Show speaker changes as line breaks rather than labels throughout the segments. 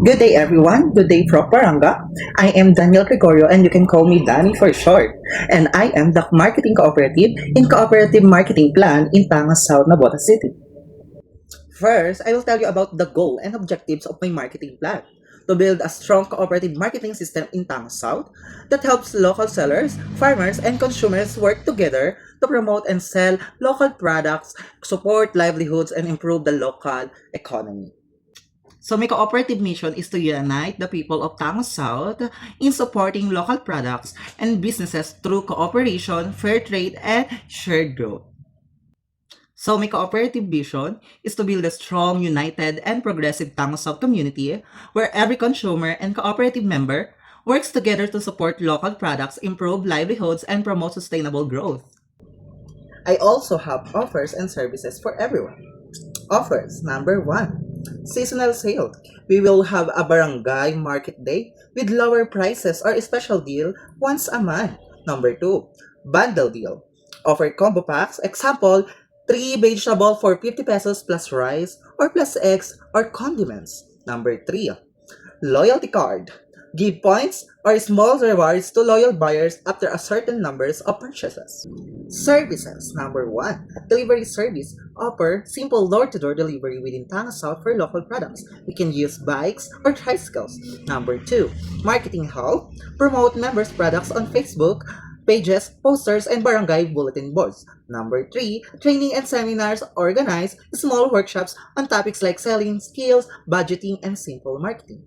Good day everyone, good day from Baranga. I am Daniel Gregorio and you can call me Danny for short. And I am the Marketing Cooperative in Cooperative Marketing Plan in Tangas South, Navotas City. First, I will tell you about the goal and objectives of my marketing plan. To build a strong cooperative marketing system in Tangas South that helps local sellers, farmers, and consumers work together to promote and sell local products, support livelihoods, and improve the local economy. So my cooperative mission is to unite the people of Tangas South in supporting local products and businesses through cooperation, fair trade, and shared growth. So my cooperative vision is to build a strong, united, and progressive Tangas South community where every consumer and cooperative member works together to support local products, improve livelihoods, and promote sustainable growth. I also have offers and services for everyone. Offers number 1, seasonal sale. We will have a barangay market day with lower prices or a special deal once a month. Number 2, bundle deal. Offer combo packs. Example, 3 vegetable for 50 pesos plus rice or plus eggs or condiments. Number 3, loyalty card. Give points or small rewards to loyal buyers after a certain numbers of purchases. Services. Number 1, delivery service. Offer simple door-to-door delivery within Tangas South for local products. We can use bikes or tricycles. Number 2, marketing help. Promote members' products on Facebook, pages, posters, and barangay bulletin boards. Number 3, training and seminars. Organize small workshops on topics like selling, skills, budgeting, and simple marketing.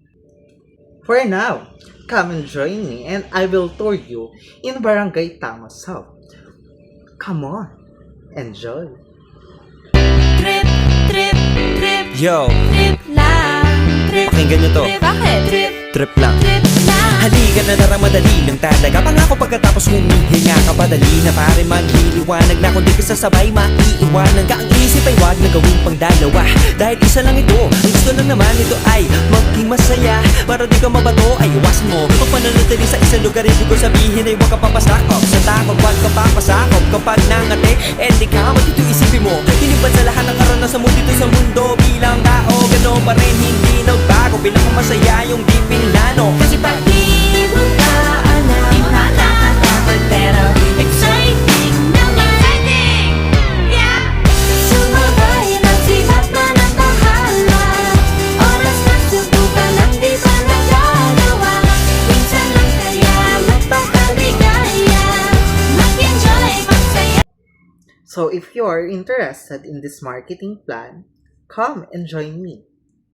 For now, come and join me and I will tour you in Barangay Tangas South. Come on, enjoy!
Trip, trip, trip,
Yo,
trip lang. Trip,
pakinggan nyo to.
trip, bakit? Trip,
Trip lang.
trip lang.
Halika na darang madali lang talaga. Pangako pagkatapos humihinga ka padali na pare magliliwanag na kung di ka sasabay maiiwanan ka. Ang isip ay wag na gawing pang dalawa dahil isa lang ito. Ang gusto lang naman ito ay maging masaya. Para di ka mabato ay iwasan mo ang pananatili sa isang lugar. Ibig ko sabihin ay huwag ka papasakop sa takot, huwag ka papasakop. Kapag nangate, di ka matito isipin mo. Tiniban sa lahat ng karanasan mo dito sa mundo. Bilang tao, gano'n pa rin hindi nagbago. Pinakamasaya yung di pinlano. Kasi pag
Di mo na alam, di mo na natatakot, pero exciting naman. Exciting! Yeah! Sumabay ng sibat na ng bahala. Oras na subukan at di pa nagagawa. Minsan lang kaya magpapabigaya. Mag-enjoy, magsaya.
So if you are interested in this marketing plan, come and join me.